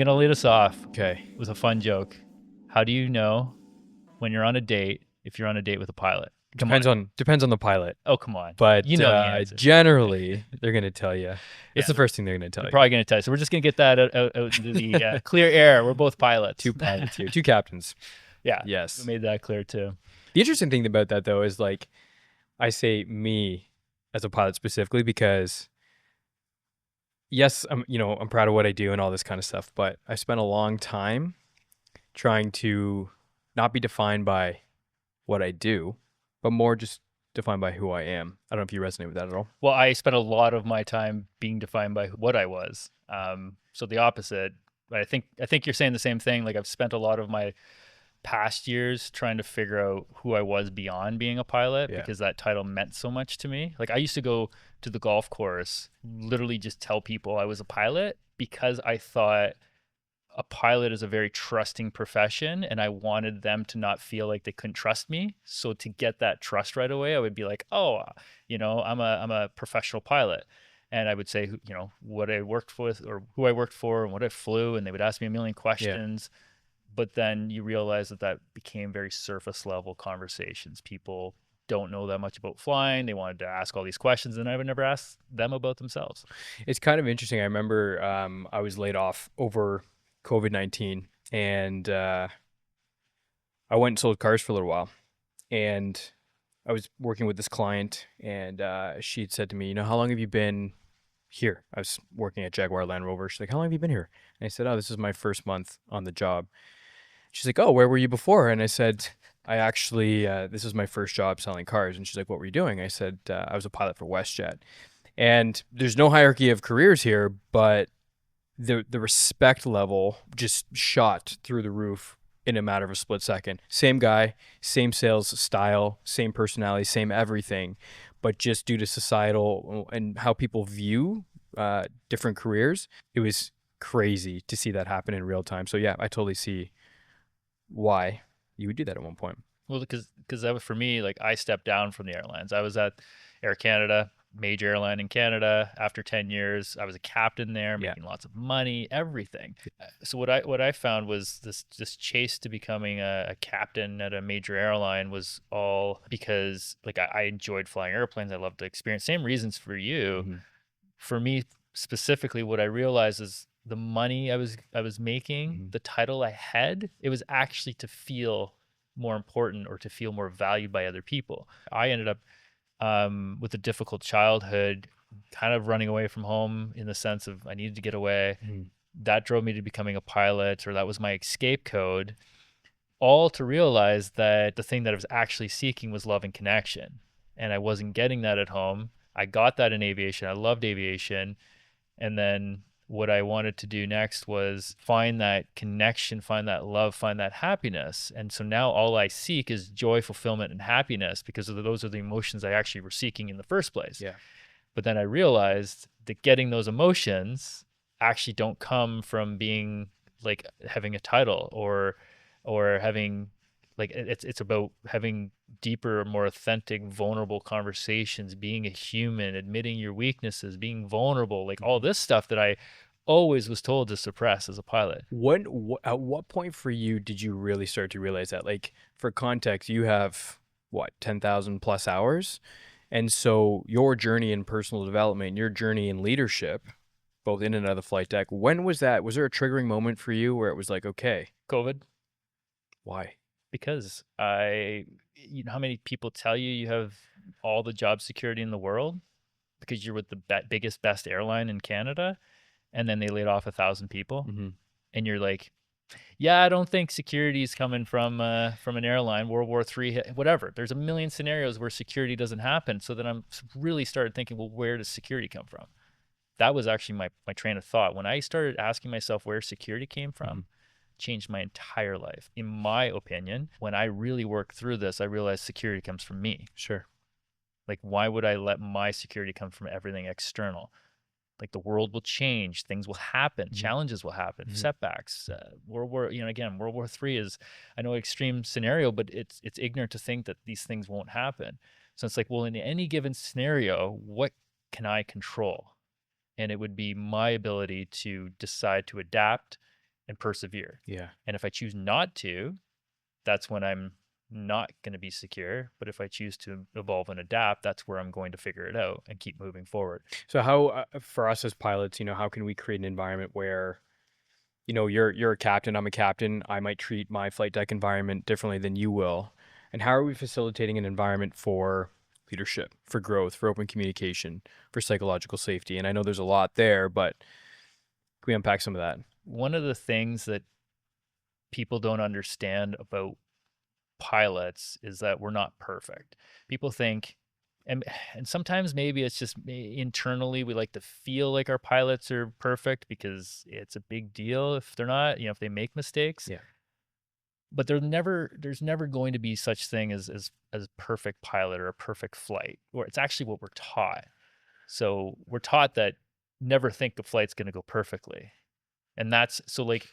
I'm gonna lead us off Okay. with a fun joke. How do you know when you're on a date if you're on a date with a pilot? Come on. Depends on the pilot, Oh, come on. but You know the answer. generally they're gonna tell you. Yeah, That's the first thing they're gonna tell they're you. probably gonna tell you. So we're just gonna get that out into the clear air. We're both pilots. Two pilots here, two captains. Yeah, we Yes. made that clear too. The interesting thing about that though is like I say me as a pilot specifically because yes, I'm proud of what I do and all this kind of stuff, but I spent a long time trying to not be defined by what I do, but more just defined by who I am. I don't know if you resonate with that at all. Well, I spent a lot of my time being defined by what I was. So the opposite. But I think you're saying the same thing. Like I've spent a lot of my past years trying to figure out who I was beyond being a pilot Yeah. because that title meant so much to me. Like I used to go to the golf course, literally just tell people I was a pilot because I thought a pilot is a very trusting profession and I wanted them to not feel like they couldn't trust me. So to get that trust right away, I would be like, "Oh, I'm a professional pilot." And I would say, what I worked with or who I worked for and what I flew, and they would ask me a million Yeah. questions. But then you realize that became very surface level conversations. People don't know that much about flying. They wanted to ask all these questions, and I would never ask them about themselves. It's kind of interesting. I remember I was laid off over COVID-19 and I went and sold cars for a little while. And I was working with this client and she had said to me, how long have you been here? I was working at Jaguar Land Rover. She's like, how long have you been here? And I said, oh, this is my first month on the job. She's like, oh, where were you before? And I said, I actually, this is my first job selling cars. And she's like, what were you doing? I said, I was a pilot for WestJet. And there's no hierarchy of careers here, but the respect level just shot through the roof in a matter of a split second. Same guy, same sales style, same personality, same everything, but just due to societal and how people view different careers, it was crazy to see that happen in real time. So yeah, I totally see why you would do that at one point. Well, because that was for me, like I stepped down from the airlines. I was at Air Canada, major airline in Canada. After 10 years, I was a captain there, Yeah. making lots of money, everything. So what I found was this chase to becoming a captain at a major airline was all because like I enjoyed flying airplanes. I loved the experience. Same reasons for you. Mm-hmm. For me specifically, what I realized is the money I was making, Mm-hmm. the title I had, it was actually to feel more important or to feel more valued by other people. I ended up with a difficult childhood, kind of running away from home in the sense of I needed to get away. Mm-hmm. That drove me to becoming a pilot, or that was my escape code, all to realize that the thing that I was actually seeking was love and connection. And I wasn't getting that at home. I got that in aviation. I loved aviation. And then what I wanted to do next was find that connection, find that love, find that happiness. And so now all I seek is joy, fulfillment, and happiness because those are the emotions I actually were seeking in the first place. Yeah. But then I realized that getting those emotions actually don't come from being like having a title or having like it's about having deeper, more authentic, vulnerable conversations, being a human, admitting your weaknesses, being vulnerable, like all this stuff that I always was told to suppress as a pilot. At what point for you did you really start to realize that? Like, for context, you have what, 10,000 plus hours? And so your journey in personal development, your journey in leadership, both in and out of the flight deck, when was that? Was there a triggering moment for you where it was like, okay, COVID, why? because you know how many people tell you you have all the job security in the world because you're with the biggest, best airline in Canada, and then they laid off 1,000 people, Mm-hmm. and you're like, yeah, I don't think security is coming from an airline. World War III, whatever. There's a million scenarios where security doesn't happen. So then I'm really started thinking, well, where does security come from? That was actually my train of thought. When I started asking myself where security came from, Mm-hmm. changed my entire life. In my opinion, when I really worked through this, I realized security comes from me. Sure. Like, why would I let my security come from everything external? Like the world will change, things will happen, Mm-hmm. challenges will happen, Mm-hmm. setbacks. Again, World War III is, I know, an extreme scenario, but it's ignorant to think that these things won't happen. So it's like, well, in any given scenario, what can I control? And it would be my ability to decide to adapt and persevere. Yeah. And if I choose not to, that's when I'm not going to be secure. But if I choose to evolve and adapt, that's where I'm going to figure it out and keep moving forward. So how, for us as pilots, how can we create an environment where, you're a captain, I'm a captain, I might treat my flight deck environment differently than you will. And how are we facilitating an environment for leadership, for growth, for open communication, for psychological safety? And I know there's a lot there, but can we unpack some of that? One of the things that people don't understand about pilots is that we're not perfect. People think, and sometimes maybe it's just internally we like to feel like our pilots are perfect because it's a big deal if they're not, if they make mistakes. Yeah. But there's never going to be such thing as perfect pilot or a perfect flight, or it's actually what we're taught. So we're taught that never think the flight's going to go perfectly. And that's so like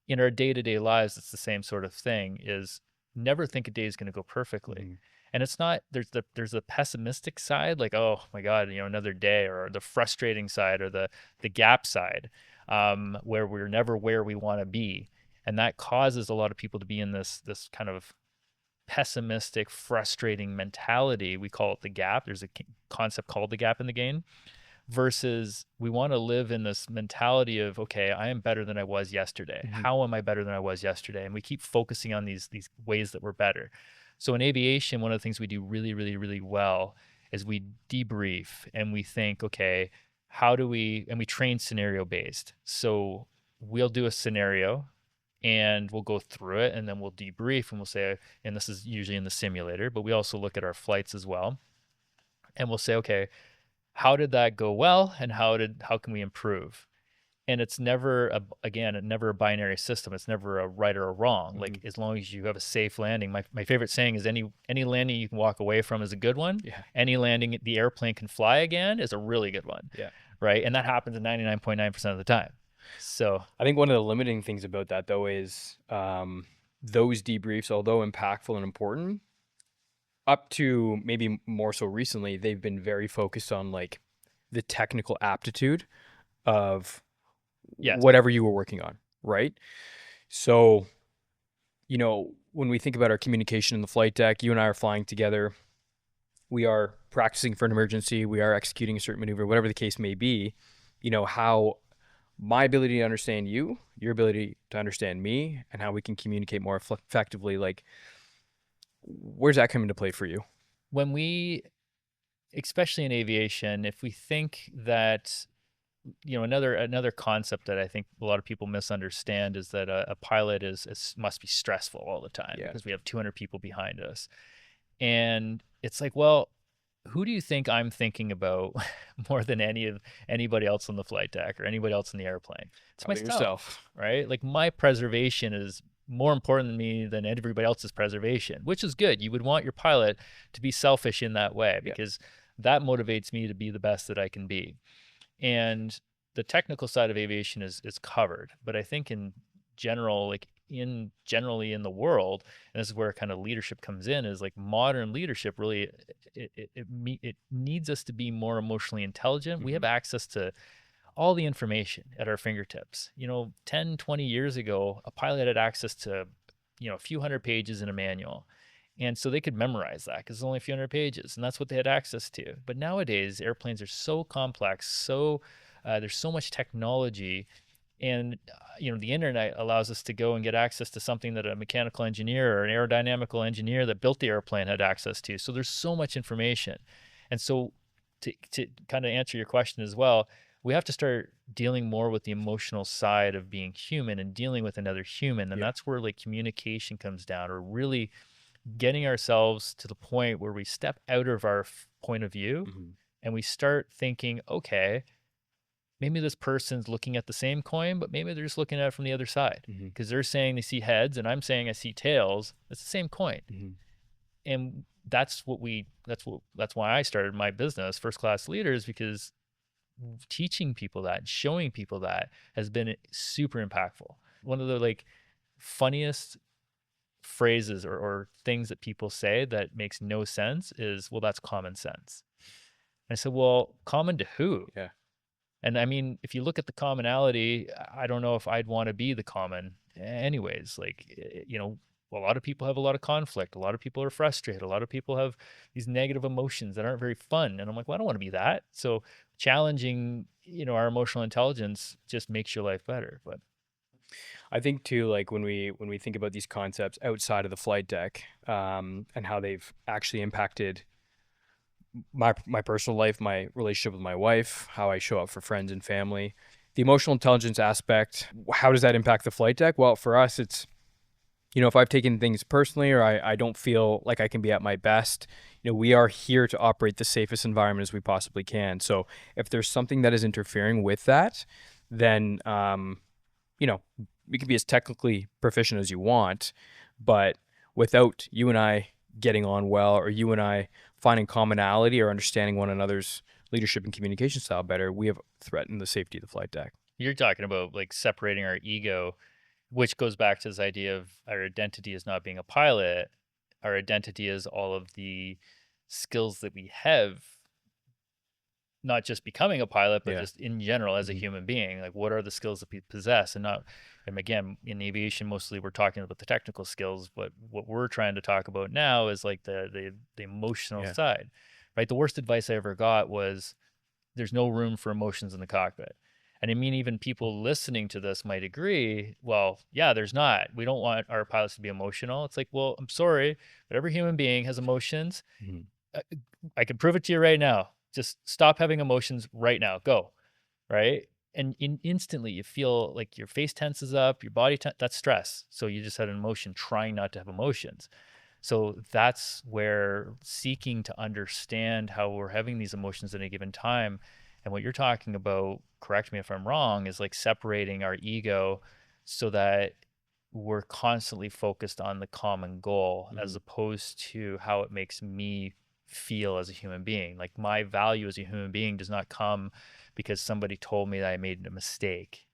in our day-to-day lives, it's the same sort of thing is never think a day is going to go perfectly. Mhm. And it's not, there's the pessimistic side, like, oh my God, another day, or the frustrating side, or the gap side, where we're never where we want to be. And that causes a lot of people to be in this kind of pessimistic, frustrating mentality. We call it the gap. There's a concept called the gap in the game, versus we want to live in this mentality of, okay, I am better than I was yesterday. Mhm. How am I better than I was yesterday? And we keep focusing on these ways that we're better. So in aviation, one of the things we do really, really, really well is we debrief and we think, okay, and we train scenario based. So we'll do a scenario and we'll go through it, and then we'll debrief and we'll say, and this is usually in the simulator, but we also look at our flights as well. And we'll say, okay, how did that go well, and how can we improve? And it's never never a binary system. It's never a right or a wrong. Mm-hmm. Like, as long as you have a safe landing. My favorite saying is any landing you can walk away from is a good one. Yeah. Any landing the airplane can fly again is a really good one. Yeah. Right. And that happens 99.9% of the time. So I think one of the limiting things about that, though, is those debriefs, although impactful and important, up to maybe more so recently, they've been very focused on like the technical aptitude of yes, whatever you were working on, right? So, when we think about our communication in the flight deck, you and I are flying together. We are practicing for an emergency. We are executing a certain maneuver, whatever the case may be. How my ability to understand you, your ability to understand me, and how we can communicate more effectively. Like, where's that come into play for you? when we, especially in aviation, if we think that, another concept that I think a lot of people misunderstand is that a pilot must be stressful all the time, Yeah. because we have 200 people behind us. And it's like, well, who do you think I'm thinking about more than anybody else on the flight deck or anybody else in the airplane? It's Probably myself, yourself. right? Like, my preservation is more important than me than everybody else's preservation, which is good. You would want your pilot to be selfish in that way, because that motivates me to be the best that I can be. And the technical side of aviation is covered, but I think in general, like generally in the world, and this is where kind of leadership comes in, is like modern leadership really it needs us to be more emotionally intelligent. We have access to all the information at our fingertips. 10, 20 years ago, a pilot had access to, a few hundred pages in a manual. And so they could memorize that because it's only a few hundred pages, and that's what they had access to. But nowadays, airplanes are so complex, there's so much technology, and the internet allows us to go and get access to something that a mechanical engineer or an aerodynamical engineer that built the airplane had access to. So there's so much information. And so to kind of answer your question as well, we have to start dealing more with the emotional side of being human and dealing with another human. And that's where like communication comes down, or really getting ourselves to the point where we step out of our point of view and we start thinking, okay, maybe this person's looking at the same coin, but maybe they're just looking at it from the other side, because they're saying they see heads and I'm saying I see tails. It's the same coin. And that's why I started my business, First Class Leaders, because teaching people that and showing people that has been super impactful. One of the like funniest phrases or things that people say that makes no sense is, well, that's common sense. And I said, well, common to who? Yeah. And I mean, if you look at the commonality, I don't know if I'd want to be the common anyways. Like, a lot of people have a lot of conflict. A lot of people are frustrated. A lot of people have these negative emotions that aren't very fun. And I'm like, well, I don't want to be that. So challenging, our emotional intelligence just makes your life better. But I think too, like when we think about these concepts outside of the flight deck, and how they've actually impacted my personal life, my relationship with my wife, how I show up for friends and family, the emotional intelligence aspect, how does that impact the flight deck? Well, for us, it's, if I've taken things personally or I don't feel like I can be at my best, we are here to operate the safest environment as we possibly can. So if there's something that is interfering with that, then, you know, we can be as technically proficient as you want, but without you and I getting on well, or you and I finding commonality or understanding one another's leadership and communication style better, we have threatened the safety of the flight deck. you're talking about like separating our ego, which goes back to this idea of our identity is not being a pilot. Our identity is all of the skills that we have, not just becoming a pilot, but Yeah. just in general as a Hmm. human being. Like, what are the skills that we possess? And again, in aviation, mostly we're talking about the technical skills, but what we're trying to talk about now is like the emotional Yeah. side, right? The worst advice I ever got was there's no room for emotions in the cockpit. And I mean, even people listening to this might agree, well, yeah, there's not. We don't want our pilots to be emotional. It's like, well, I'm sorry, but every human being has emotions. Hmm. Uh, I can prove it to you right now. Just stop having emotions right now. Go. Right. And instantly you feel like your face tenses up, your body, that's stress. So you just had an emotion trying not to have emotions. So that's where seeking to understand how we're having these emotions at a given time. And what you're talking about, correct me if I'm wrong, is like separating our ego so that we're constantly focused on the common goal as Hmm. opposed to how it makes me feel as a human being. Like my value as a human being does not come because somebody told me that I made a mistake.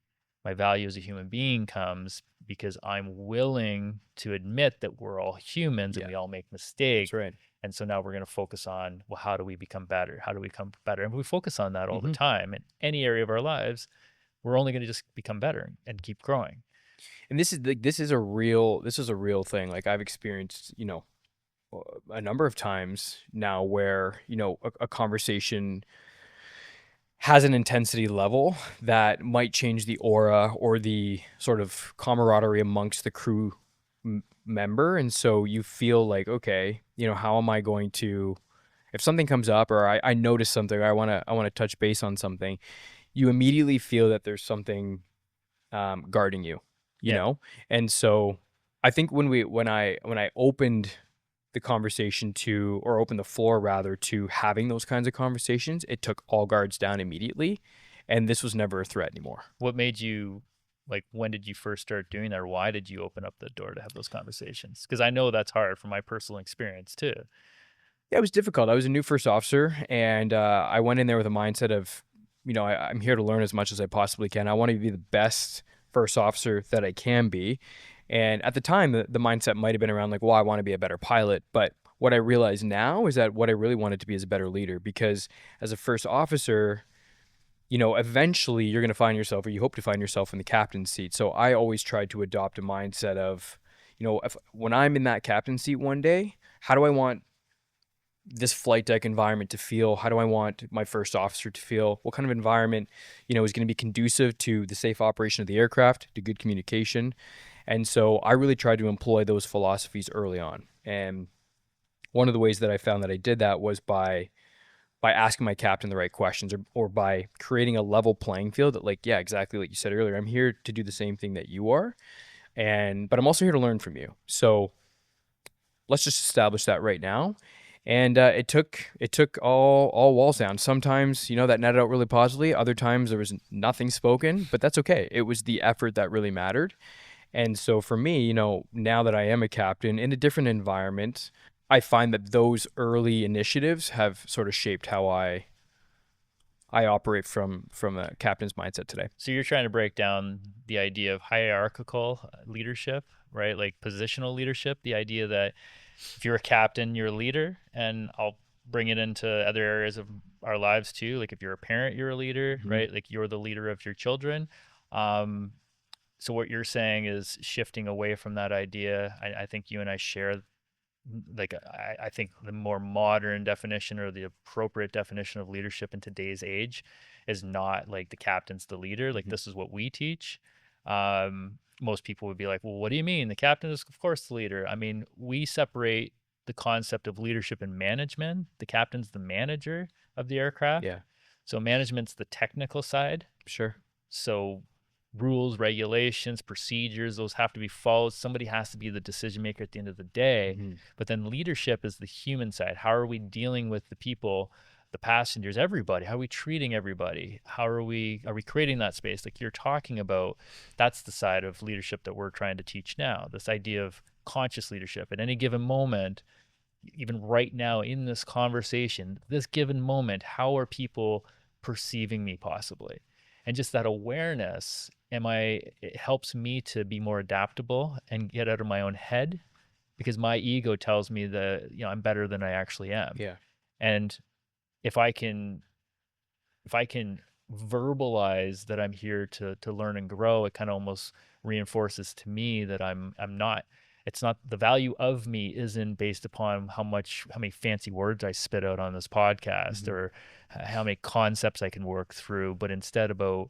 My value as a human being comes because I'm willing to admit that we're all humans and Yeah, we all make that's mistakes. right. And so now we're going to focus on, well, how do we become better? How do we become better? And we focus on that all the Hmm. time in any area of our lives, we're only going to just become better and keep growing. And this is a real thing. Like I've experienced, a number of times now where, a conversation has an intensity level that might change the aura or the sort of camaraderie amongst the crew member. And so you feel like, okay, how am I going to, if something comes up or I notice something, I want to touch base on something, you immediately feel that there's something guarding you, you Yeah. know? And so I think when I opened the conversation to, or opened the floor rather, to having those kinds of conversations, it took all guards down immediately. And this was never a threat anymore. What made you, like, when did you first start doing that? Or why did you open up the door to have those conversations? Because I know that's hard from my personal experience too. Yeah, it was difficult. I was a new first officer, and I went in there with a mindset of, I'm here to learn as much as I possibly can. I want to be the best first officer that I can be. And at the time, the mindset might have been around like, well, I want to be a better pilot. But what I realize now is that what I really wanted to be is a better leader, because as a first officer, eventually you're going to find yourself, or you hope to find yourself, in the captain's seat. So I always tried to adopt a mindset of, if when I'm in that captain's seat one day, how do I want this flight deck environment to feel? How do I want my first officer to feel? What kind of environment, is going to be conducive to the safe operation of the aircraft, to good communication? And so I really tried to employ those philosophies early on. And one of the ways that I found that I did that was by asking my captain the right questions, or by creating a level playing field that, like, yeah, exactly like you said earlier, I'm here to do the same thing that you are. But I'm also here to learn from you. So let's just establish that right now. And it took all walls down. Sometimes, that netted out really positively. Other times there was nothing spoken, but that's okay. It was the effort that really mattered. And so for me, now that I am a captain in a different environment, I find that those early initiatives have sort of shaped how I operate from a captain's mindset today. So you're trying to break down the idea of hierarchical leadership, right? Like positional leadership, the idea that if you're a captain, you're a leader. And I'll bring it into other areas of our lives too. Like if you're a parent, you're a leader, Hmm. right? Like you're the leader of your children. Um, so what you're saying is shifting away from that idea. I think you and I share, like, I think the more modern definition or the appropriate definition of leadership in today's age is not like the captain's the leader. Like Hmm. this is what we teach. Most people would be like, well, what do you mean? The captain is of course the leader. I mean, we separate the concept of leadership and management. The captain's the manager of the aircraft. Yeah, So management's the technical side. sure. So rules, regulations, procedures, those have to be followed. Somebody has to be the decision maker at the end of the day. Hmm. But then leadership is the human side. How are we dealing with the people, the passengers, everybody? How are we treating everybody? How are we creating that space like you're talking about? That's the side of leadership that we're trying to teach now. This idea of conscious leadership at any given moment, even right now in this conversation, this given moment, how are people perceiving me possibly? And just that awareness, it helps me to be more adaptable and get out of my own head because my ego tells me that, I'm better than I actually am. Yeah. And if I can if I can verbalize that I'm here to learn and grow, it kind of almost reinforces to me that I'm not. It's not the value of me isn't based upon how many fancy words I spit out on this podcast Hmm. or how many concepts I can work through, but instead about,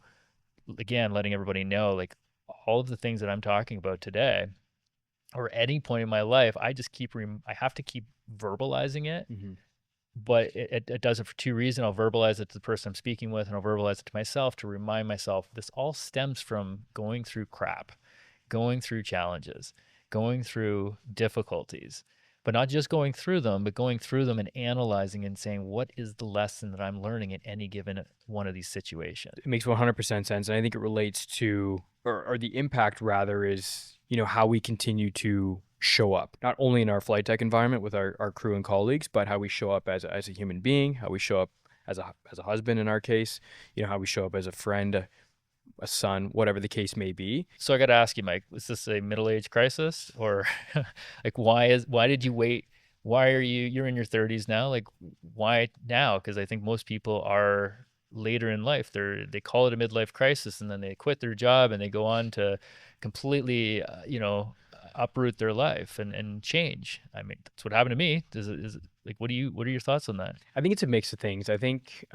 again, letting everybody know like all of the things that I'm talking about today or any point in my life, I have to keep verbalizing it, Hmm. but it does it for two reasons. I'll verbalize it to the person I'm speaking with, and I'll verbalize it to myself to remind myself this all stems from going through crap, going through challenges, going through difficulties, but not just going through them, but going through them and analyzing and saying, what is the lesson that I'm learning in any given one of these situations? It makes 100% sense. And I think it relates to, or the impact rather is, how we continue to show up, not only in our flight tech environment with our crew and colleagues, but how we show up as a human being, how we show up as a husband in our case, how we show up as a friend, a son, whatever the case may be. So I got to ask you, Mike, is this a middle-age crisis or like why did you wait? Why are you're in your 30s now? Like why now? Because I think most people are later in life. They call it a midlife crisis and then they quit their job and they go on to completely, uproot their life and change. I mean, that's what happened to me. Is it like what are your thoughts on that? I think it's a mix of things. I think,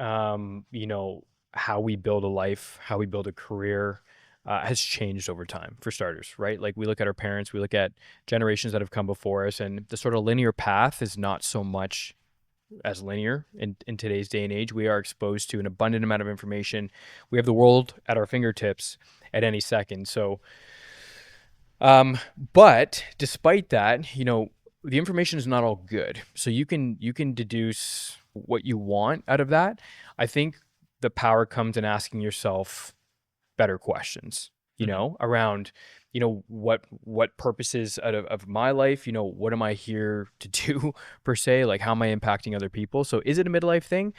how we build a life, how we build a career has changed over time, for starters, right? Like we look at our parents, we look at generations that have come before us, and the sort of linear path is not so much as linear in today's day and age. We are exposed to an abundant amount of information. We have the world at our fingertips at any second. So, but despite that, the information is not all good. So you can deduce what you want out of that. I think the power comes in asking yourself better questions, Mhm. around, what purposes out of my life, what am I here to do per se? Like, how am I impacting other people? So is it a midlife thing?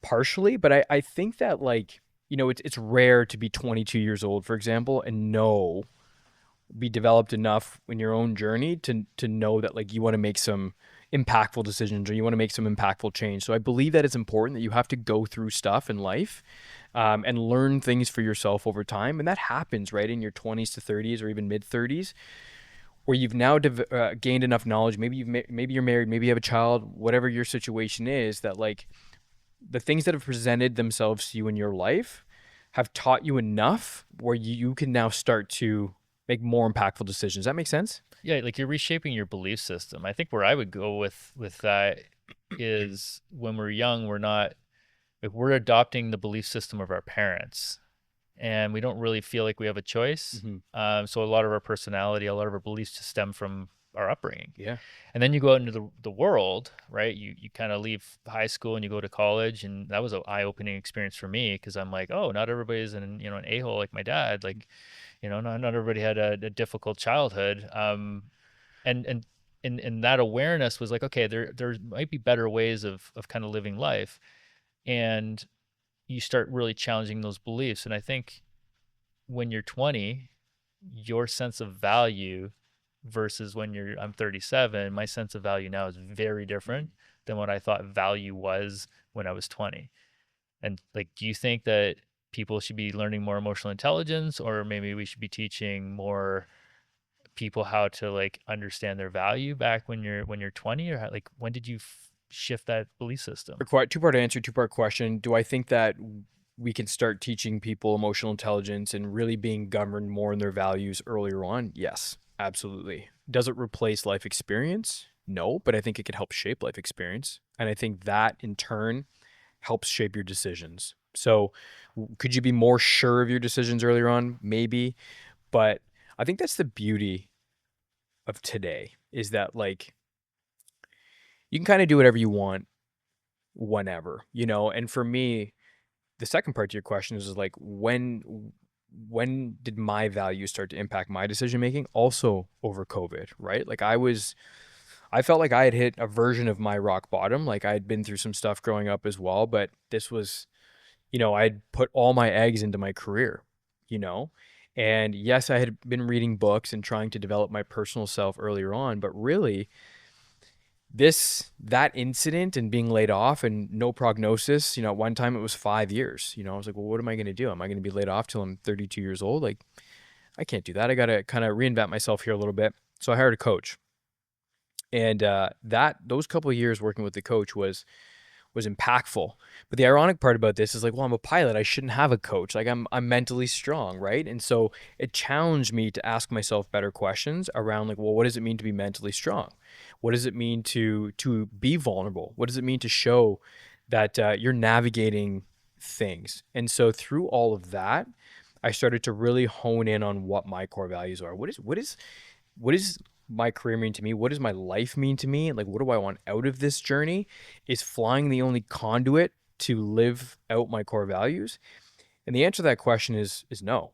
Partially, but I think that, like, it's rare to be 22 years old, for example, and be developed enough in your own journey to know that, like, you want to make some impactful decisions or you want to make some impactful change. So I believe that it's important that you have to go through stuff in life, and learn things for yourself over time, and that happens right in your 20s to 30s or even mid 30s, where you've now gained enough knowledge. Maybe maybe you're married, maybe you have a child, whatever your situation is, that, like, the things that have presented themselves to you in your life have taught you enough where you can now start to make more impactful decisions. That makes sense? Yeah, like you're reshaping your belief system. I think where I would go with that is when we're young, we're not like we're adopting the belief system of our parents, and we don't really feel like we have a choice. Hmm. So a lot of our personality, a lot of our beliefs just stem from our upbringing. Yeah. And then you go out into the world, right? You kind of leave high school and you go to college, and that was an eye-opening experience for me because I'm like, oh, not everybody's an a-hole like my dad. Like, not everybody had a difficult childhood. And and that awareness was like, okay, there might be better ways of kind of living life, and you start really challenging those beliefs. And I think when you're 20, your sense of value versus when I'm 37, my sense of value now is very different. than what I thought value was when I was 20. And like, do you think that people should be learning more emotional intelligence, or maybe we should be teaching more people how to like understand their value back when you're 20, or like when did you shift that belief system? Two-part answer, two-part question. Do I think that we can start teaching people emotional intelligence and really being governed more in their values earlier on? Yes, absolutely. Does it replace life experience? No, but I think it could help shape life experience. And I think that in turn helps shape your decisions. So, could you be more sure of your decisions earlier on? Maybe, but I think that's the beauty of today is that like you can kind of do whatever you want whenever, you know? And for me, the second part to your question is like when did my values start to impact my decision making? Also over COVID, right? Like I felt like I had hit a version of my rock bottom. Like I had been through some stuff growing up as well, but this was, you know, I'd put all my eggs into my career, you know? And yes, I had been reading books and trying to develop my personal self earlier on, but really that incident and being laid off and no prognosis, you know, at one time it was 5 years. You know, I was like, well, what am I going to do? Am I going to be laid off till I'm 32 years old? Like, I can't do that. I got to kind of reinvent myself here a little bit. So I hired a coach, and those couple of years working with the coach was impactful. But the ironic part about this is like, well, I'm a pilot. I shouldn't have a coach. Like I'm mentally strong, right? And so it challenged me to ask myself better questions around like, well, what does it mean to be mentally strong? What does it mean to be vulnerable? What does it mean to show that you're navigating things? And so through all of that, I started to really hone in on what my core values are. What is my career mean to me? What does my life mean to me? Like, what do I want out of this journey? Is flying the only conduit to live out my core values? And the answer to that question is no.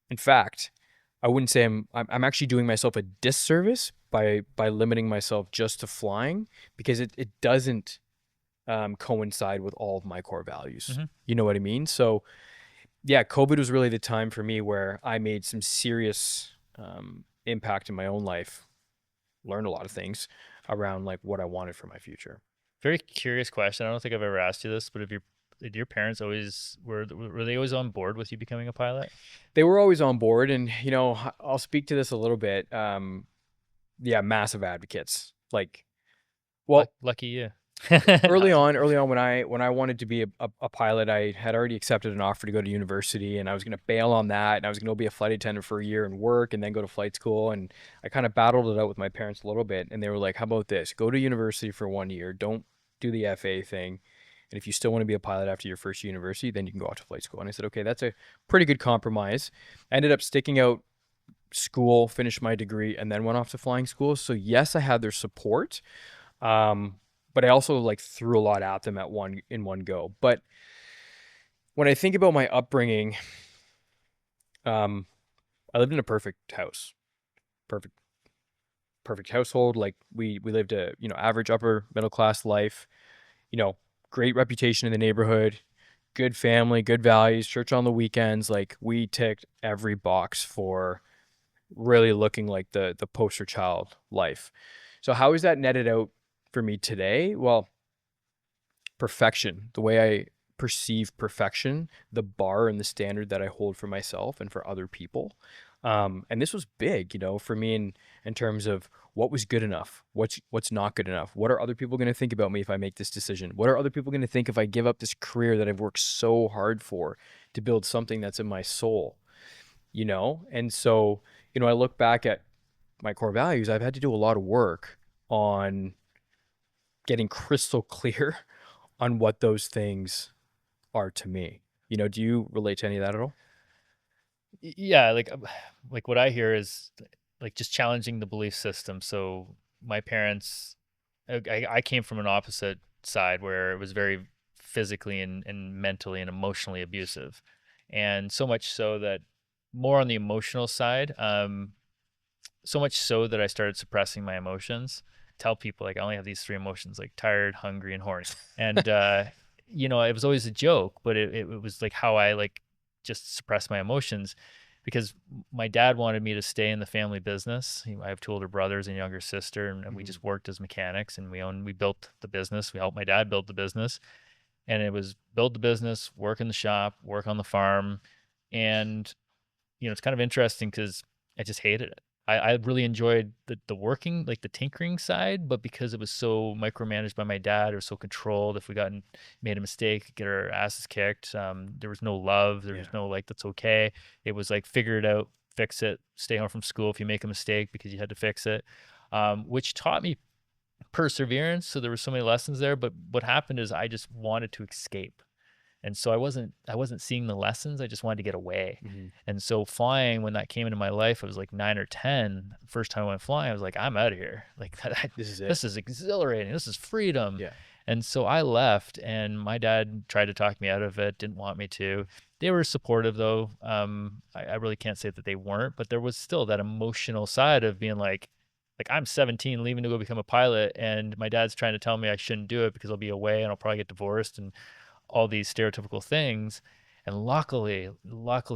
In fact, I wouldn't say I'm actually doing myself a disservice by limiting myself just to flying, because it doesn't coincide with all of my core values. Mm-hmm. You know what I mean? So yeah, COVID was really the time for me where I made some serious impact in my own life, learned a lot of things around like what I wanted for my future. Very curious question. I don't think I've ever asked you this, but if did your parents always were they always on board with you becoming a pilot? They were always on board, and you know, I'll speak to this a little bit. Yeah, massive advocates. Like, well, Lucky you. early on when I wanted to be a pilot, I had already accepted an offer to go to university, and I was going to bail on that, and I was going to be a flight attendant for a year and work and then go to flight school. And I kind of battled it out with my parents a little bit, and they were like, how about this, go to university for 1 year, don't do the FA thing, and if you still want to be a pilot after your first university, then you can go off to flight school. And I said, okay, that's a pretty good compromise. I ended up sticking out school, finished my degree, and then went off to flying school. So yes, I had their support. But I also like threw a lot at them in one go. But when I think about my upbringing, I lived in a perfect house, perfect, perfect household. Like we lived a, you know, average upper middle class life, you know, great reputation in the neighborhood, good family, good values, church on the weekends. Like we ticked every box for really looking like the poster child life. So how is that netted out for me today? Well, perfection, the way I perceive perfection, the bar and the standard that I hold for myself and for other people. And this was big, you know, for me in terms of what was good enough, what's not good enough. What are other people going to think about me if I make this decision? What are other people going to think if I give up this career that I've worked so hard for to build something that's in my soul, you know? And so, you know, I look back at my core values. I've had to do a lot of work on getting crystal clear on what those things are to me. You know, do you relate to any of that at all? Yeah, like what I hear is like just challenging the belief system. So my parents, I came from an opposite side where it was very physically and mentally and emotionally abusive, and so much so that more on the emotional side, so much so that I started suppressing my emotions. Tell people like I only have these three emotions, like tired, hungry, and horny. And you know, it was always a joke, but it was like how I like just suppress my emotions, because my dad wanted me to stay in the family business. I have two older brothers and a younger sister, and we Hmm. just worked as mechanics, and we built the business. We helped my dad build the business, and it was build the business, work in the shop, work on the farm. And it's kind of interesting because I just hated it. I really enjoyed the working, like the tinkering side, but because it was so micromanaged by my dad, or so controlled, if we made a mistake, get our asses kicked. There was no love. There was Yeah. no like, that's okay. It was like, figure it out, fix it, stay home from school if you make a mistake because you had to fix it, which taught me perseverance. So there were so many lessons there. But what happened is I just wanted to escape. And so I wasn't seeing the lessons. I just wanted to get away. Hmm. And so flying, when that came into my life, I was like 9 or 10. First time I went flying, I was like, I'm out of here. Like This is it. this is exhilarating. This is freedom. Yeah. And so I left, and my dad tried to talk me out of it, didn't want me to. They were supportive though. I really can't say that they weren't, but there was still that emotional side of being like I'm 17 leaving to go become a pilot, and my dad's trying to tell me I shouldn't do it because I'll be away and I'll probably get divorced and all these stereotypical things. And luckily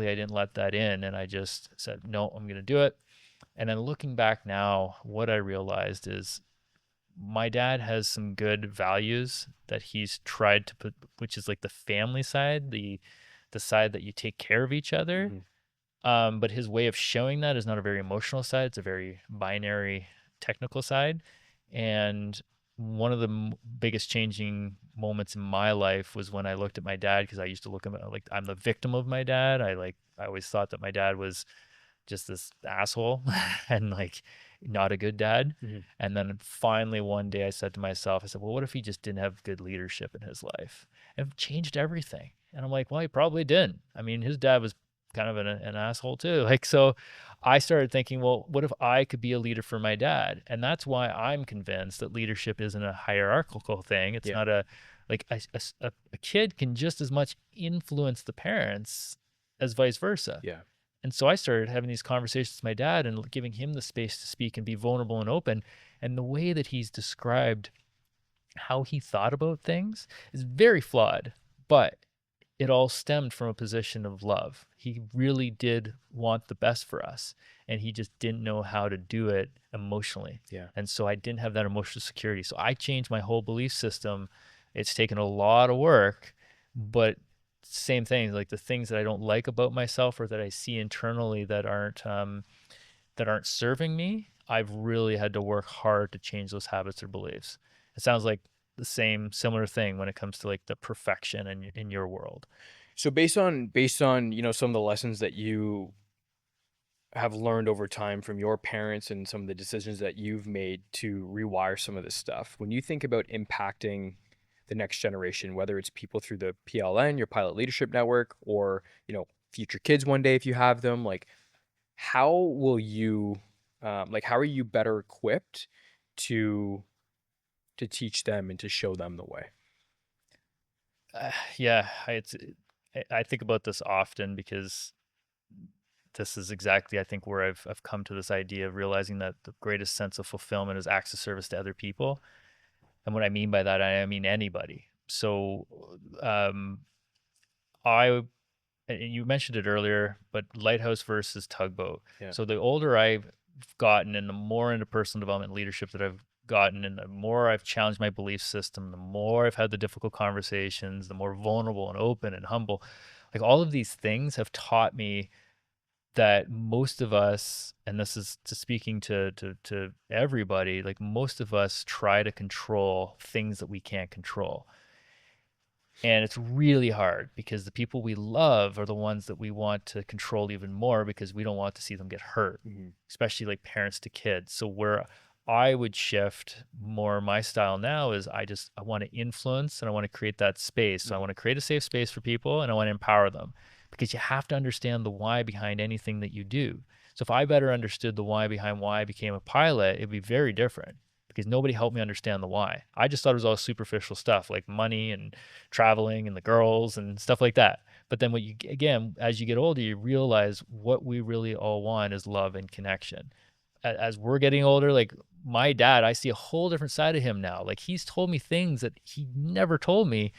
I didn't let that in, and I just said, no, I'm going to do it. And then looking back now, what I realized is my dad has some good values that he's tried to put, which is like the family side, the side that you take care of each other. Hmm. But his way of showing that is not a very emotional side. It's a very binary, technical side. And one of the biggest changing moments in my life was when I looked at my dad, because I used to look at him like I'm the victim of my dad. I always thought that my dad was just this asshole and like not a good dad. Hmm. And then finally one day I said to myself, I said, well, what if he just didn't have good leadership in his life? And it changed everything. And I'm like, well, he probably didn't. I mean, his dad was kind of an asshole too. Like, so I started thinking, well, what if I could be a leader for my dad? And that's why I'm convinced that leadership isn't a hierarchical thing. It's Yeah. not a, like a kid can just as much influence the parents as vice versa. Yeah. And so I started having these conversations with my dad and giving him the space to speak and be vulnerable and open. And the way that he's described how he thought about things is very flawed, but it all stemmed from a position of love. He really did want the best for us, and he just didn't know how to do it emotionally. Yeah. And so I didn't have that emotional security. So I changed my whole belief system. It's taken a lot of work, but same things, like the things that I don't like about myself or that I see internally that aren't serving me, I've really had to work hard to change those habits or beliefs. It sounds like the same similar thing when it comes to like the perfection in your world. So based on some of the lessons that you have learned over time from your parents and some of the decisions that you've made to rewire some of this stuff, when you think about impacting the next generation, whether it's people through the PLN, your pilot leadership network, or future kids one day if you have them, like how will you how are you better equipped to teach them and to show them the way? Yeah, I think about this often because this is exactly, I think, where I've come to this idea of realizing that the greatest sense of fulfillment is acts of service to other people. And what I mean by that, I mean anybody. So um, I and you mentioned it earlier, but lighthouse versus tugboat. Yeah. So the older I've gotten and the more into personal development leadership that I've gotten, and the more I've challenged my belief system, the more I've had the difficult conversations, the more vulnerable and open and humble. Like all of these things have taught me that most of us, and this is to speaking to everybody, like most of us try to control things that we can't control. And it's really hard because the people we love are the ones that we want to control even more because we don't want to see them get hurt, Hmm. especially like parents to kids. So where I would shift more my style now is I want to influence and I want to create that space. So I want to create a safe space for people and I want to empower them because you have to understand the why behind anything that you do. So if I better understood the why behind why I became a pilot, it'd be very different because nobody helped me understand the why. I just thought it was all superficial stuff like money and traveling and the girls and stuff like that. But then again, as you get older, you realize what we really all want is love and connection. As we're getting older, like my dad, I see a whole different side of him now. Like he's told me things that he never told me.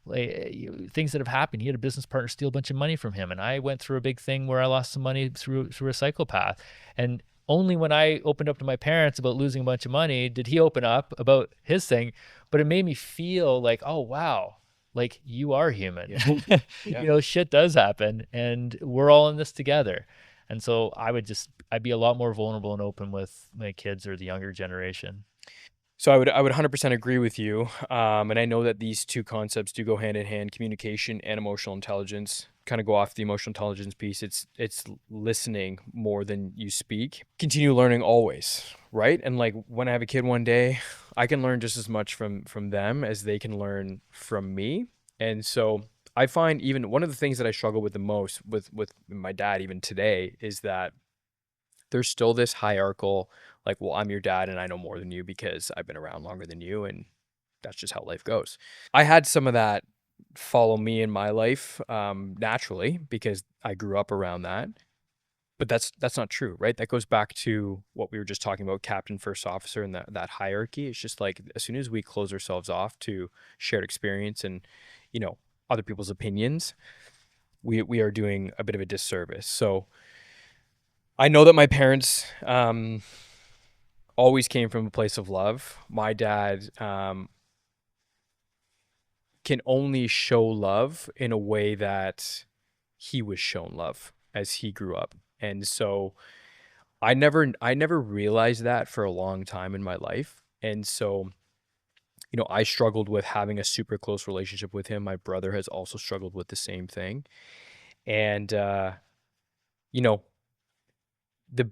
like things that have happened. He had a business partner steal a bunch of money from him, and I went through a big thing where I lost some money through a psychopath. And only when I opened up to my parents about losing a bunch of money did he open up about his thing. But it made me feel like, oh wow, like you are human. Yeah. Yeah. Shit does happen, and we're all in this together. And so I'd be a lot more vulnerable and open with my kids or the younger generation. So I would 100% agree with you. And I know that these two concepts do go hand in hand, communication and emotional intelligence. Kind of go off the emotional intelligence piece. It's listening more than you speak. Continue learning always, right? And like when I have a kid one day, I can learn just as much from them as they can learn from me. And so I find even one of the things that I struggle with the most with my dad even today is that there's still this hierarchical, like, well, I'm your dad and I know more than you because I've been around longer than you, and that's just how life goes. I had some of that follow me in my life, naturally, because I grew up around that. But that's not true, right? That goes back to what we were just talking about, captain, first officer, and that hierarchy. It's just like as soon as we close ourselves off to shared experience and, you know, other people's opinions, we are doing a bit of a disservice. So I know that my parents, always came from a place of love. My dad, can only show love in a way that he was shown love as he grew up. And so I never realized that for a long time in my life. And so, you know, I struggled with having a super close relationship with him. My brother has also struggled with the same thing. And you know, the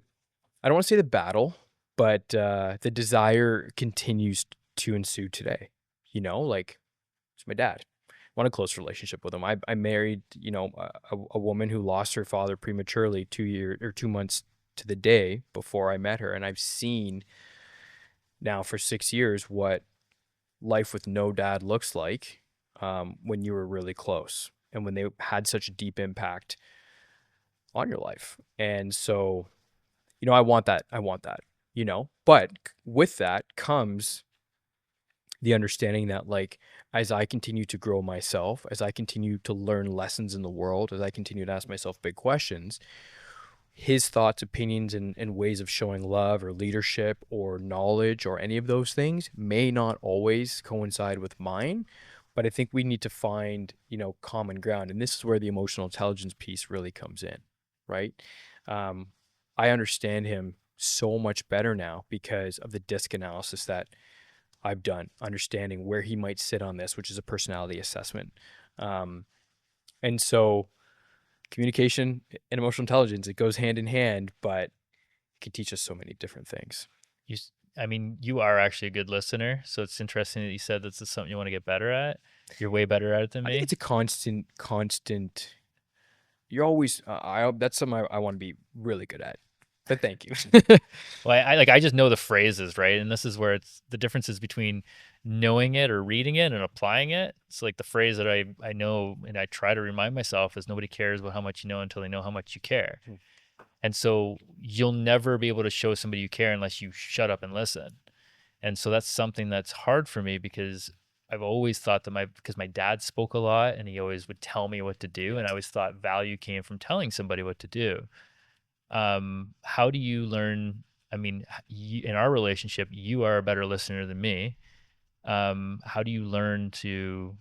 I don't want to say the battle, but the desire continues to ensue today. You know, like it's my dad. I want a close relationship with him. I married, you know, a woman who lost her father prematurely 2 years or 2 months to the day before I met her, and I've seen now for 6 years what life with no dad looks like, when you were really close and when they had such a deep impact on your life. And so, you know, I want that. I want that, you know, but with that comes the understanding that, like, as I continue to grow myself, as I continue to learn lessons in the world, as I continue to ask myself big questions, his thoughts, opinions, and ways of showing love or leadership or knowledge or any of those things may not always coincide with mine. But I think we need to find, you know, common ground. And this is where the emotional intelligence piece really comes in, right? Um, I understand him so much better now because of the disc analysis that I've done, understanding where he might sit on this, which is a personality assessment. Um, and so communication and emotional intelligence, it goes hand in hand, but it can teach us so many different things. You, I mean, you are actually a good listener, so it's interesting that you said this is something you want to get better at. You're way better at it than I think me. it's a constant. You're always, that's something I want to be really good at. But thank you. Well, I just know the phrases, right? And this is where it's the differences between knowing it or reading it and applying it. It's like the phrase that I know and I try to remind myself is nobody cares about how much you know until they know how much you care. Hmm. And so you'll never be able to show somebody you care unless you shut up and listen. And so that's something that's hard for me because I've always thought that because my dad spoke a lot and he always would tell me what to do. And I always thought value came from telling somebody what to do. How do you learn? I mean, in our relationship, you are a better listener than me. How do you learn to,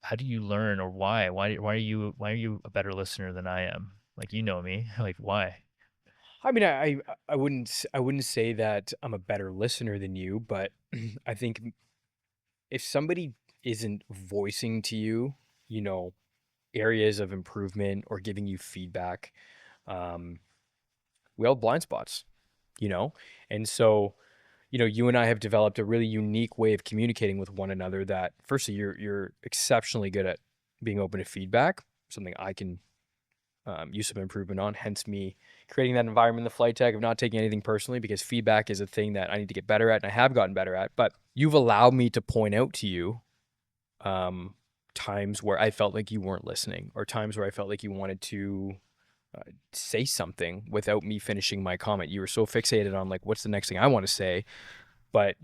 how do you learn or why? Why are you a better listener than I am? Like, you know me, like why? I mean, I wouldn't say that I'm a better listener than you, but I think if somebody isn't voicing to you, you know, areas of improvement or giving you feedback, um, we all have blind spots, you know? And so, you know, you and I have developed a really unique way of communicating with one another that firstly, you're exceptionally good at being open to feedback, something I can, use some improvement on, hence me creating that environment in the flight tech of not taking anything personally because feedback is a thing that I need to get better at and I have gotten better at. But you've allowed me to point out to you, um, times where I felt like you weren't listening or times where I felt like you wanted to, say something without me finishing my comment. You were so fixated on like, what's the next thing I want to say, but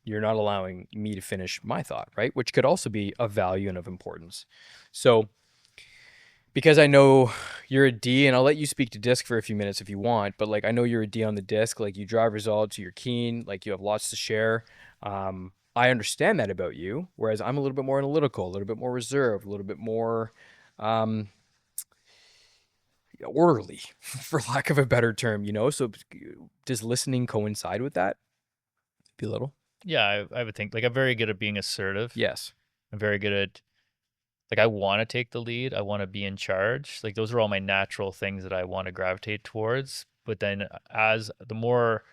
you're not allowing me to finish my thought, right? Which could also be of value and of importance. So because I know you're a D, and I'll let you speak to disc for a few minutes if you want, but like I know you're a D on the disc, like you drive results, you're keen, like you have lots to share. I understand that about you, whereas I'm a little bit more analytical, a little bit more reserved, a little bit more um, orderly, for lack of a better term, you know? So does listening coincide with that? Be a little? Yeah, I would think like I'm very good at being assertive. Yes. I'm very good at like I want to take the lead. I want to be in charge. Like those are all my natural things that I want to gravitate towards. But then as the more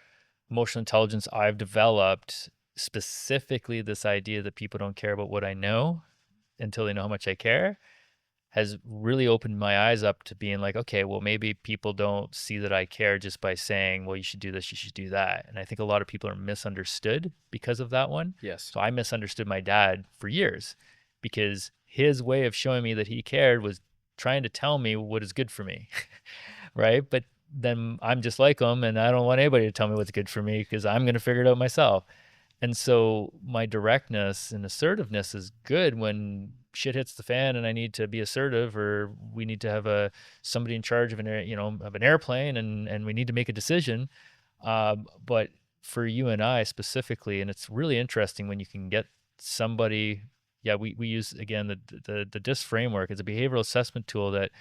emotional intelligence I've developed, specifically this idea that people don't care about what I know until they know how much I care, has really opened my eyes up to being like, okay, well, maybe people don't see that I care just by saying, well, you should do this, you should do that. And I think a lot of people are misunderstood because of that one. Yes. So I misunderstood my dad for years because his way of showing me that he cared was trying to tell me what is good for me. Right. But then I'm just like him and I don't want anybody to tell me what's good for me because I'm going to figure it out myself. And so my directness and assertiveness is good when shit hits the fan and I need to be assertive, or we need to have somebody in charge of of an airplane, and we need to make a decision. But for you and I specifically, and it's really interesting when you can get somebody. Yeah, we use again the DISC framework. It's a behavioral assessment tool that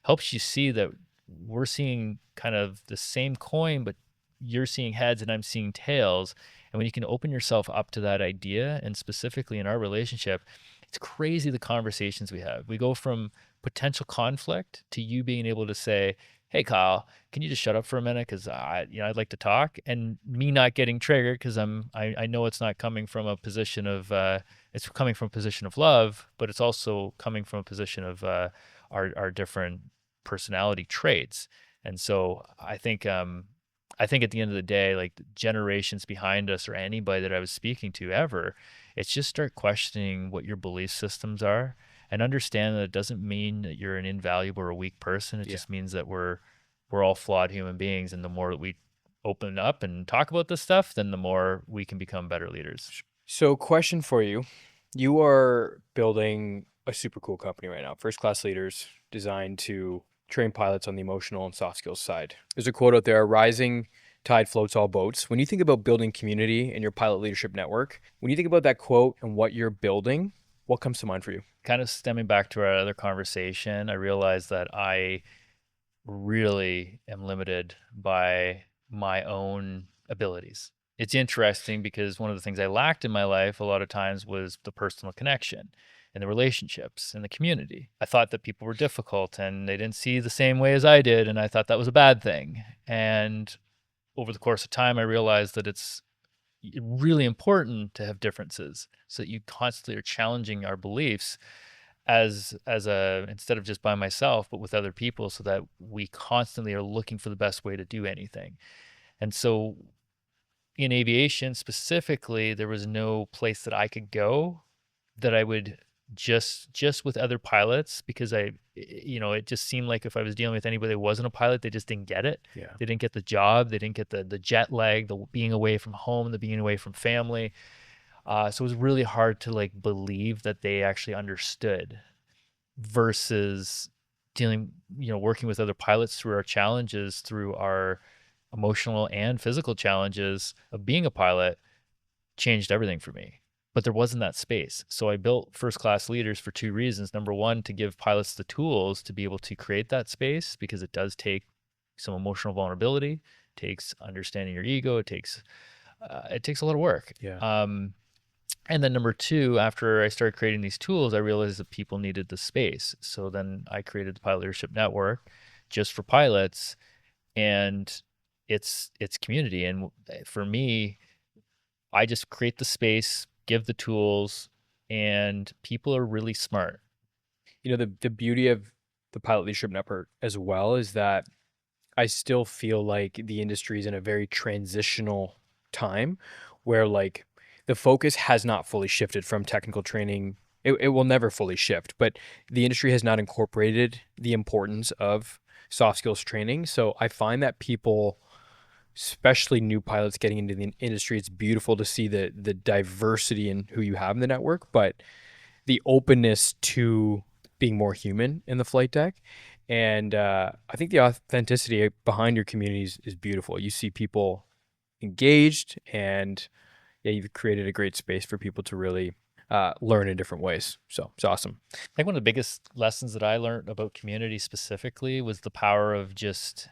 helps you see that we're seeing kind of the same coin, but you're seeing heads and I'm seeing tails. And when you can open yourself up to that idea, and specifically in our relationship, it's crazy the conversations we have. We go from potential conflict to you being able to say, "Hey, Kyle, can you just shut up for a minute? Because I'd like to talk." And me not getting triggered because I know it's not coming from a position of it's coming from a position of love, but it's also coming from a position of our different personality traits. And so I think at the end of the day, like the generations behind us or anybody that I was speaking to ever, it's just start questioning what your belief systems are and understand that it doesn't mean that you're an invaluable or a weak person. It Yeah. just means that we're all flawed human beings. And the more that we open up and talk about this stuff, then the more we can become better leaders. So, question for you. You are building a super cool company right now, First Class Leaders, designed to train pilots on the emotional and soft skills side. There's a quote out there: rising tide floats all boats. When you think about building community in your pilot leadership network, when you think about that quote and what you're building, what comes to mind for you? Kind of stemming back to our other conversation, I realized that I really am limited by my own abilities. It's interesting because one of the things I lacked in my life a lot of times was the personal connection and the relationships and the community. I thought that people were difficult and they didn't see the same way as I did, and I thought that was a bad thing. And over the course of time, I realized that it's really important to have differences so that you constantly are challenging our beliefs as a instead of just by myself but with other people, so that we constantly are looking for the best way to do anything. And so in aviation specifically, there was no place that I could go that I would just with other pilots, because it just seemed like if I was dealing with anybody that wasn't a pilot, they just didn't get it. Yeah. They didn't get the job. They didn't get the jet lag, the being away from home, the being away from family. So it was really hard to like believe that they actually understood versus working with other pilots through our challenges, through our emotional and physical challenges of being a pilot, changed everything for me. But there wasn't that space. So I built First Class Leaders for two reasons. Number one, to give pilots the tools to be able to create that space, because it does take some emotional vulnerability, it takes understanding your ego, it takes a lot of work. Yeah. And then number two, after I started creating these tools, I realized that people needed the space. So then I created the Pilot Leadership Network just for pilots, and it's community. And for me, I just create the space, give the tools, and people are really smart. You know, the beauty of the Pilot Leadership Network as well is that I still feel like the industry is in a very transitional time where like the focus has not fully shifted from technical training. It will never fully shift, but the industry has not incorporated the importance of soft skills training. So I find that people especially new pilots getting into the industry, it's beautiful to see the diversity in who you have in the network, but the openness to being more human in the flight deck. And I think the authenticity behind your communities is beautiful. You see people engaged, and yeah, you've created a great space for people to really learn in different ways. So it's awesome. I think one of the biggest lessons that I learned about community specifically was the power of just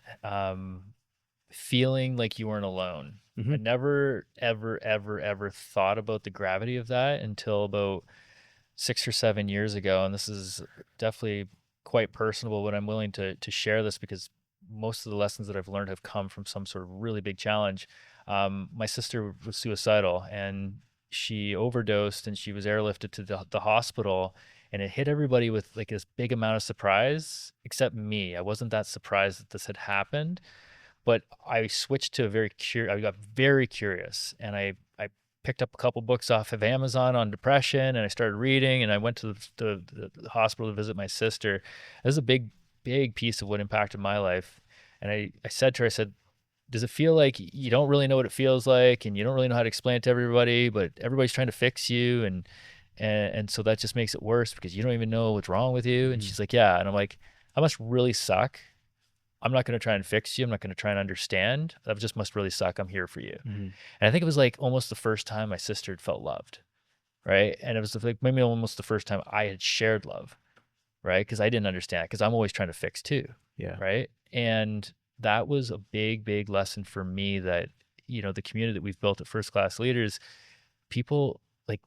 feeling like you weren't alone. I Mm-hmm. never, ever, ever, ever thought about the gravity of that until about 6 or 7 years ago. And this is definitely quite personable, but I'm willing to share this because most of the lessons that I've learned have come from some sort of really big challenge. My sister was suicidal and she overdosed and she was airlifted to the hospital, and it hit everybody with like this big amount of surprise, except me. I wasn't that surprised that this had happened, but I switched to I got very curious, and I picked up a couple books off of Amazon on depression, and I started reading, and I went to the hospital to visit my sister. This is a big piece of what impacted my life. And I said to her, I said, does it feel like you don't really know what it feels like and you don't really know how to explain it to everybody, but everybody's trying to fix you, and so that just makes it worse because you don't even know what's wrong with you? And Mm-hmm. she's like, yeah. And I'm like, that must really suck. I'm not going to try and fix you. I'm not going to try and understand. That just must really suck. I'm here for you. Mm-hmm. And I think it was like almost the first time my sister had felt loved, right? And it was like maybe almost the first time I had shared love, right? Because I didn't understand, because I'm always trying to fix too, Yeah. right? And that was a big lesson for me, that, the community that we've built at First Class Leaders, people like,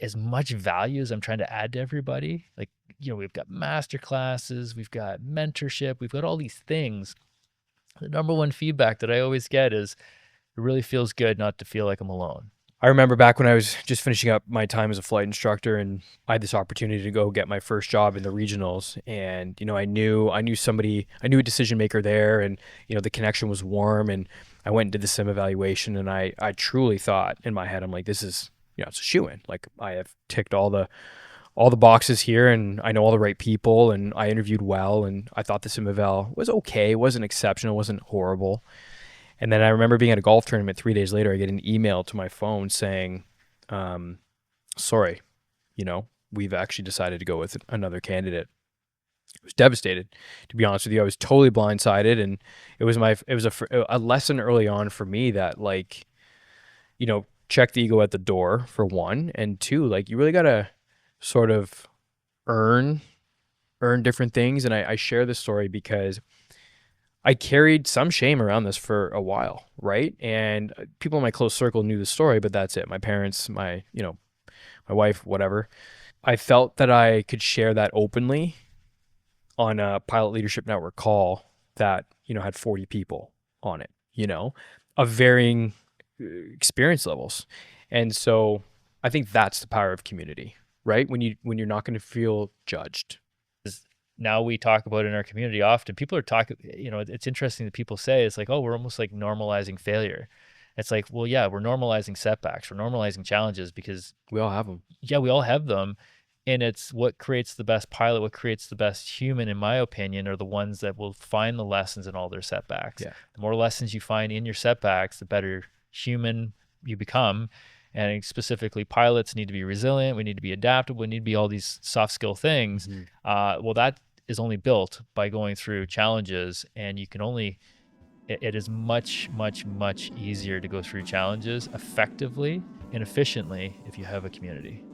as much value as I'm trying to add to everybody, like, we've got master classes, we've got mentorship, we've got all these things. The number one feedback that I always get is, it really feels good not to feel like I'm alone. I remember back when I was just finishing up my time as a flight instructor, and I had this opportunity to go get my first job in the regionals. And, I knew somebody, I knew a decision maker there, and, the connection was warm. And I went and did the sim evaluation, and I truly thought in my head, I'm like, this is, it's a shoe-in. Like, I have ticked all the boxes here, and I know all the right people, and I interviewed well, and I thought the sim eval was okay. It wasn't exceptional. It wasn't horrible. And then I remember being at a golf tournament 3 days later. I get an email to my phone saying, sorry, we've actually decided to go with another candidate. I was devastated, to be honest with you. I was totally blindsided. And it was a lesson early on for me that, like, check the ego at the door, for one. And two, like, you really got to sort of earn different things. And I share this story because I carried some shame around this for a while, right? And people in my close circle knew the story, but that's it. My parents, my wife, whatever. I felt that I could share that openly on a Pilot Leadership Network call that, had 40 people on it, of varying experience levels. And so I think that's the power of community, right? When you're not going to feel judged. Now we talk about in our community often, people are talking, it's interesting that people say, it's like, oh, we're almost like normalizing failure. It's like, well, yeah, we're normalizing setbacks, we're normalizing challenges, because We all have them. yeah, we all have them. And it's what creates the best pilot, what creates the best human, in my opinion, are the ones that will find the lessons in all their setbacks. Yeah. The more lessons you find in your setbacks, the better human you become. And specifically, pilots need to be resilient. We need to be adaptable. We need to be all these soft skill things. Mm-hmm. Well, that is only built by going through challenges, and it is much easier to go through challenges effectively and efficiently if you have a community.